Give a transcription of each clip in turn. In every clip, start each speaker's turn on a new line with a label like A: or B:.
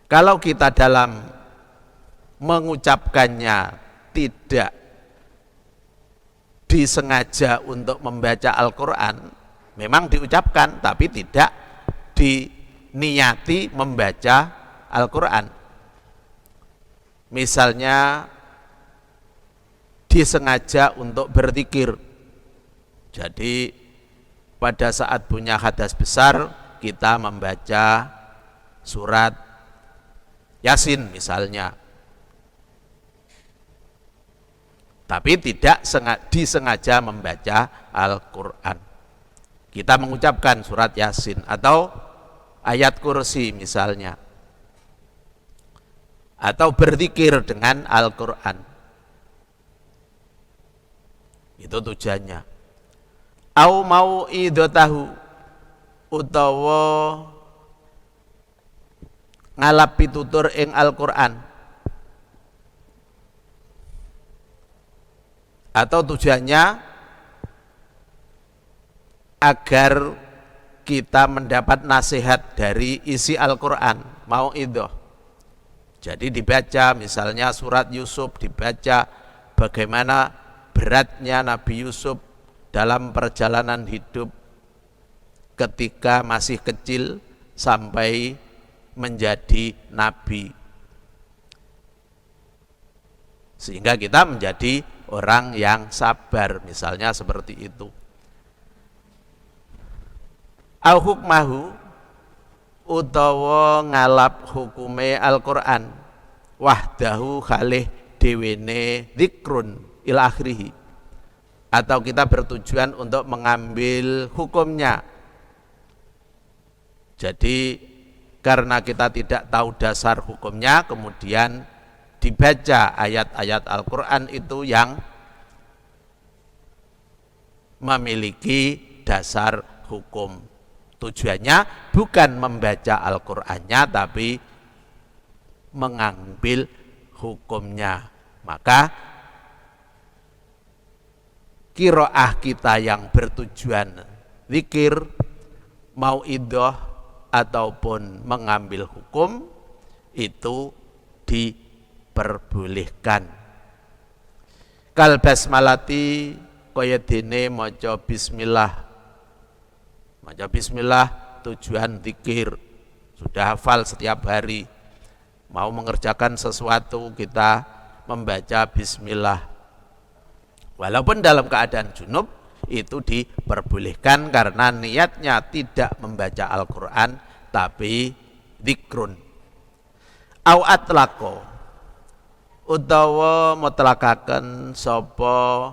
A: Kalau kita dalam mengucapkannya tidak disengaja untuk membaca Al-Quran, memang diucapkan tapi tidak diniati membaca Al-Quran. Misalnya disengaja untuk berzikir, jadi pada saat punya hadas besar kita membaca surat Yasin misalnya, tapi tidak disengaja membaca Al-Quran. Kita mengucapkan surat Yasin atau ayat kursi misalnya, atau berzikir dengan Al-Quran. Itu tujuannya. Au mau'idatahu, utawa ngalap pitutur ing Al-Quran, atau tujuannya agar kita mendapat nasihat dari isi Al-Quran, mau'idah. Jadi dibaca misalnya surat Yusuf, dibaca bagaimana beratnya Nabi Yusuf dalam perjalanan hidup ketika masih kecil sampai menjadi nabi, sehingga kita menjadi orang yang sabar, misalnya seperti itu. Au hukmahu, utawa ngalap hukume Al-Quran, wahdahu khalih dewene dzikrun ila akhirih, atau kita bertujuan untuk mengambil hukumnya. Jadi karena kita tidak tahu dasar hukumnya, kemudian dibaca ayat-ayat Al-Quran itu yang memiliki dasar hukum. Tujuannya bukan membaca Al-Qur'annya, tapi mengambil hukumnya. Maka qiraah kita yang bertujuan zikir, mau'idhah ataupun mengambil hukum itu diperbolehkan. Kal basmalati kaya dene maca bismillah. Maca bismillah tujuan zikir, sudah hafal setiap hari. Mau mengerjakan sesuatu kita membaca bismillah. Walaupun dalam keadaan junub itu diperbolehkan karena niatnya tidak membaca Al-Quran tapi zikrun. Au atlaqo, utawa mutlakaken sapa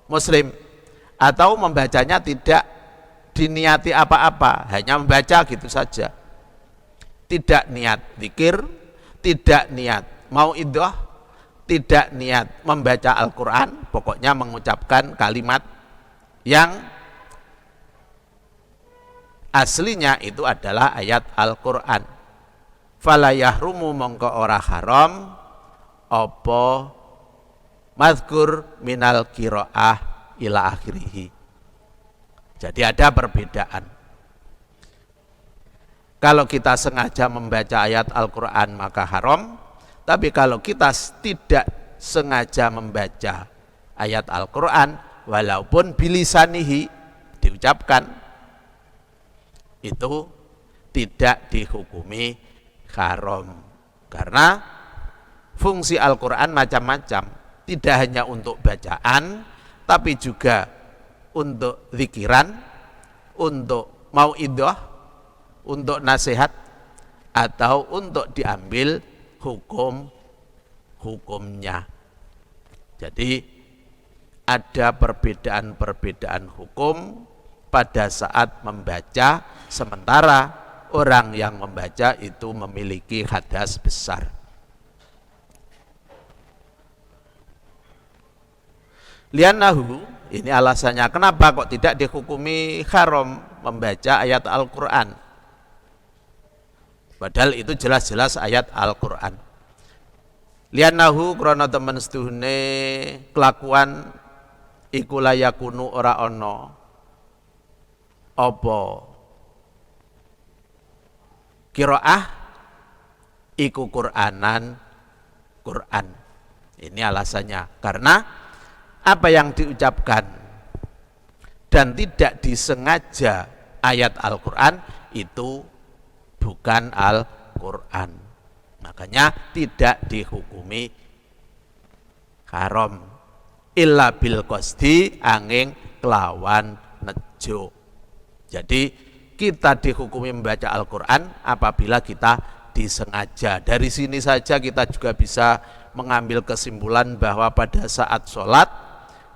A: muslim, atau membacanya tidak diniati apa-apa, hanya membaca gitu saja, tidak niat zikir, tidak niat mau'idhah, tidak niat membaca Al-Quran, pokoknya mengucapkan kalimat yang aslinya itu adalah ayat Al-Quran. Fala yahrumu, mongko ora haram apa mazkur minal qiraah ila akhirih. Jadi ada perbedaan. Kalau kita sengaja membaca ayat Al-Quran maka haram, tapi kalau kita tidak sengaja membaca ayat Al-Quran walaupun bilisanihi diucapkan, itu tidak dihukumi haram. Karena fungsi Al-Quran macam-macam, tidak hanya untuk bacaan tapi juga untuk zikiran, untuk mau'idhah, untuk nasihat, atau untuk diambil hukumnya. Jadi ada perbedaan-perbedaan hukum pada saat membaca, sementara orang yang membaca itu memiliki hadas besar. Lianahu, ini alasannya kenapa kok tidak dihukumi haram membaca ayat Al-Quran, padahal itu jelas-jelas ayat Al-Quran. Lianahu, krana temen seduhune kelakuan iku layakunu ora ono apa qiraah iku Qur'anan Qur'an. Ini alasannya, karena apa yang diucapkan dan tidak disengaja ayat Al-Quran itu bukan Al-Quran, makanya tidak dihukumi haram illa bil qasdi, angin kelawan nejo. Jadi kita dihukumi membaca Al-Quran apabila kita disengaja. Dari sini saja kita juga bisa mengambil kesimpulan bahwa pada saat sholat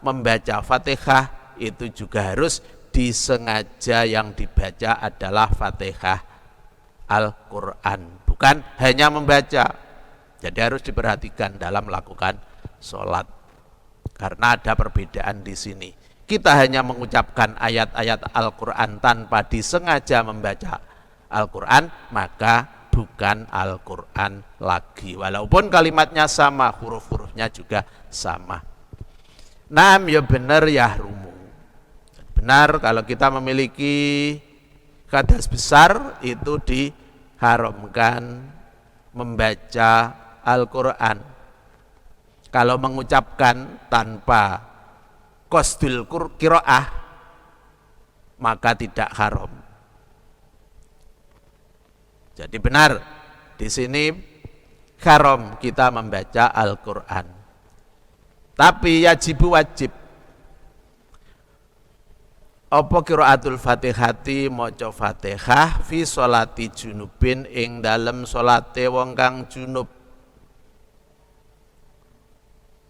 A: membaca Fatihah itu juga harus disengaja, yang dibaca adalah Fatihah Al-Quran, bukan hanya membaca. Jadi harus diperhatikan dalam melakukan sholat, karena ada perbedaan di sini. Kita hanya mengucapkan ayat-ayat Al-Quran tanpa disengaja membaca Al-Quran, maka bukan Al-Quran lagi, walaupun kalimatnya sama, huruf-hurufnya juga sama. Naam, ya benar ya rumu. Benar kalau kita memiliki hadas besar itu diharamkan membaca Al-Quran. Kalau mengucapkan tanpa qasdul qiraah maka tidak haram. Jadi benar di sini haram kita membaca Al-Quran. Tapi wajib apa qiraatul Fatihati, maca Fatihah fi sholati junubin ing dalem salate wong kang junub.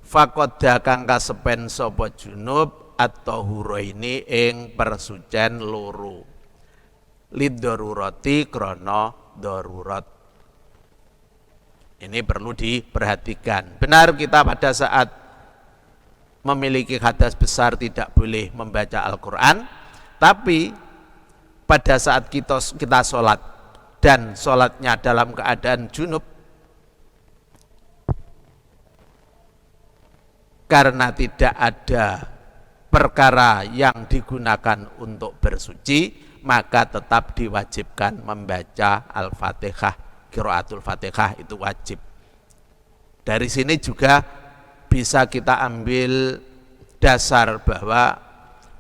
A: Faqadha kang kasepen sapa junub atau huraini ing persucen loro. Liddarurati krana darurat. Ini perlu diperhatikan. Benar kita pada saat memiliki hadas besar tidak boleh membaca Al-Quran, tapi pada saat kita sholat dan sholatnya dalam keadaan junub, karena tidak ada perkara yang digunakan untuk bersuci, maka tetap diwajibkan membaca Al-Fatihah. Qiraatul Fatihah itu wajib. Dari sini juga bisa kita ambil dasar bahwa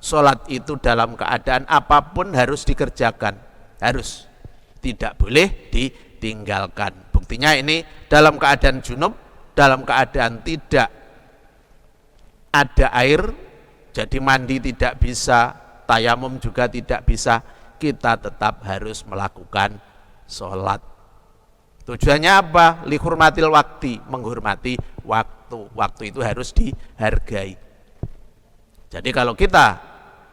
A: sholat itu dalam keadaan apapun harus dikerjakan, harus, tidak boleh ditinggalkan. Buktinya ini dalam keadaan junub, dalam keadaan tidak ada air, jadi mandi tidak bisa, tayamum juga tidak bisa, kita tetap harus melakukan sholat. Tujuannya apa? Lihurmatil waktu, menghormati waktu. Waktu itu harus dihargai. Jadi kalau kita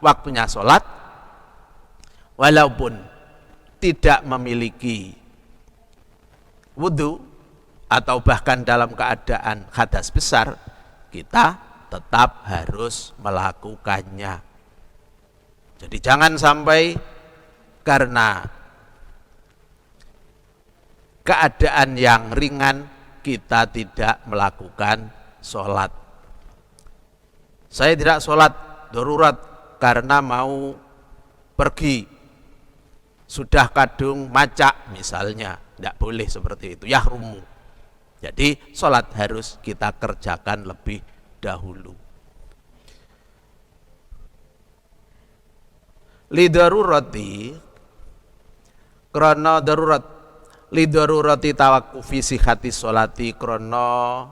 A: waktunya sholat, walaupun tidak memiliki wudhu atau bahkan dalam keadaan hadas besar, kita tetap harus melakukannya. Jadi jangan sampai karena keadaan yang ringan kita tidak melakukan sholat. Saya tidak sholat darurat karena mau pergi, sudah kadung macak misalnya, tidak boleh seperti itu, yahrumu. Jadi sholat harus kita kerjakan lebih dahulu. Lidarurati krana darurat, lidarurati tawakkufi sihati sholati krana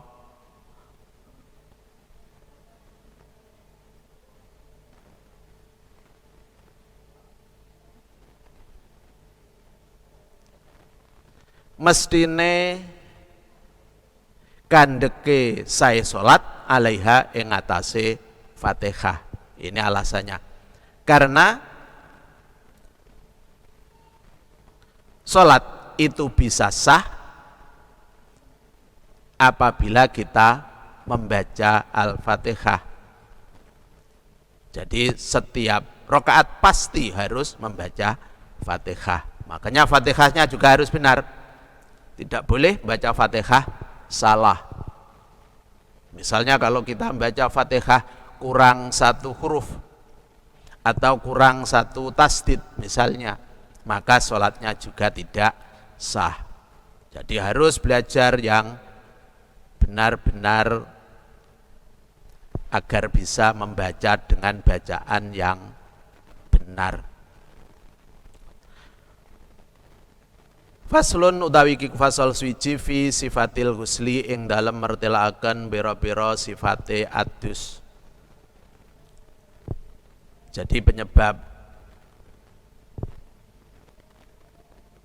A: mestine kandeke sae sholat alaiha ing atase Fatihah. Ini alasannya, karena sholat itu bisa sah apabila kita membaca Al-Fatihah. Jadi setiap rakaat pasti harus membaca Fatihah. Makanya Fatihahnya juga harus benar. Tidak boleh baca Fatihah salah. Misalnya kalau kita membaca Fatihah kurang satu huruf atau kurang satu tasdid misalnya, maka sholatnya juga tidak sah. Jadi harus belajar yang benar-benar agar bisa membaca dengan bacaan yang benar. Faslun utawi iki fasal suci fi sifatil ghusli ing dalem mertelaaken bira-bira sifate adus. Jadi penyebab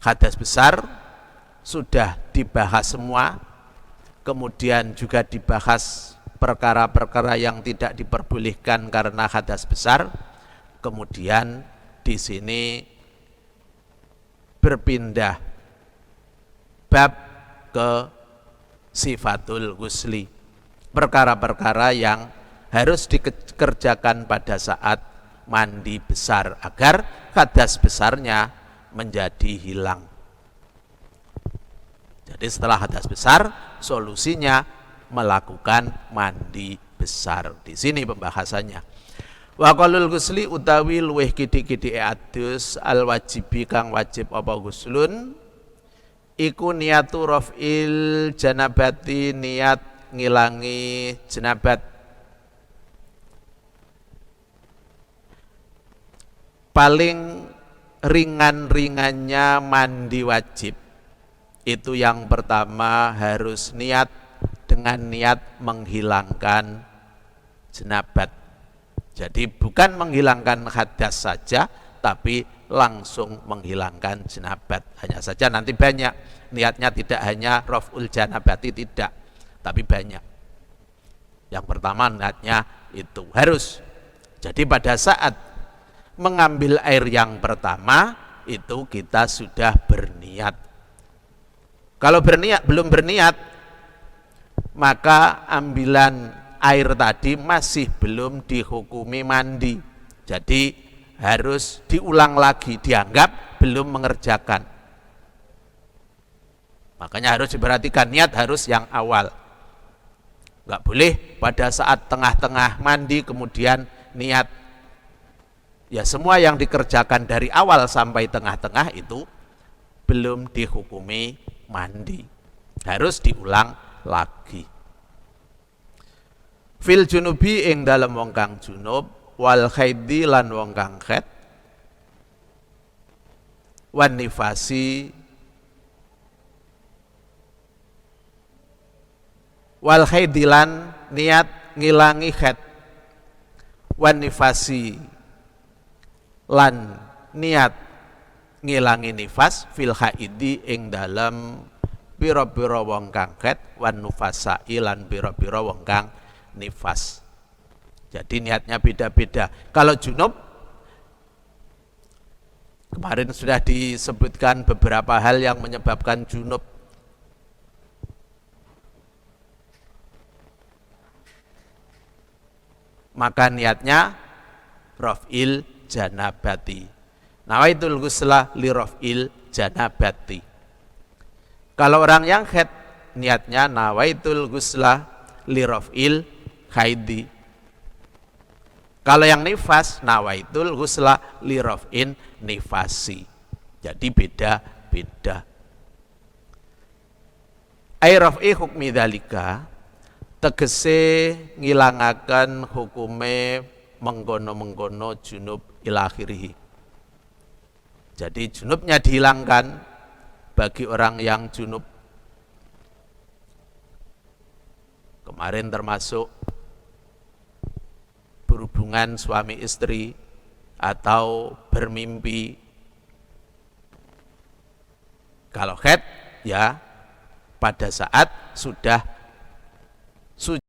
A: hadas besar sudah dibahas semua, kemudian juga dibahas perkara-perkara yang tidak diperbolehkan karena hadas besar. Kemudian di sini berpindah bab ke sifatul ghusli, perkara-perkara yang harus dikerjakan pada saat mandi besar agar hadas besarnya menjadi hilang. Jadi setelah hadas besar, solusinya melakukan mandi besar. Di sini pembahasannya. Wa qalul ghusli utawi luweh kidik-kidik adus al wajibi kang wajib apa ghuslun iku niyatu raf'il janabati, niat ngilangi jenabat. Paling ringan-ringannya mandi wajib itu yang pertama harus niat dengan niat menghilangkan jenabat. Jadi bukan menghilangkan hadas saja, tapi langsung menghilangkan jenabat. Hanya saja nanti banyak, niatnya tidak hanya raf'ul janabati, tidak, tapi banyak. Yang pertama niatnya itu harus. Jadi pada saat mengambil air yang pertama itu kita sudah berniat. Kalau belum berniat, maka ambilan air tadi masih belum dihukumi mandi. Jadi harus diulang lagi, dianggap belum mengerjakan. Makanya harus diperhatikan, niat harus yang awal. Enggak boleh pada saat tengah-tengah mandi kemudian niat. Ya semua yang dikerjakan dari awal sampai tengah-tengah itu belum dihukumi mandi. Harus diulang lagi. Fil junubi ing dalem wong kang junub wal khaidi lan wong kang khed wan nifasi wal khaidi lan niat ngilangi khed wan nifasi lan niat ngilangi nifas fil haidi ing dalem pira-pira wong kang khed wan nufasa lan pira-pira wong kang nifas. Jadi niatnya beda-beda. Kalau junub, kemarin sudah disebutkan beberapa hal yang menyebabkan junub. Maka niatnya raf'il janabati. Nawaitul ghusla li raf'il janabati. Kalau orang yang khed, niatnya nawaitul ghusla li raf'il haidi. Kalau yang nifas, nawaitul ghusla li raf'in nifasi. Jadi beda-beda. Ai raf'i hukmi dzalika tegese ngilangaken hukume mengkono-mengkono junub ila akhirih. Jadi junubnya dihilangkan bagi orang yang junub. Kemarin termasuk berhubungan suami istri atau bermimpi. Kalau khed ya pada saat sudah suci.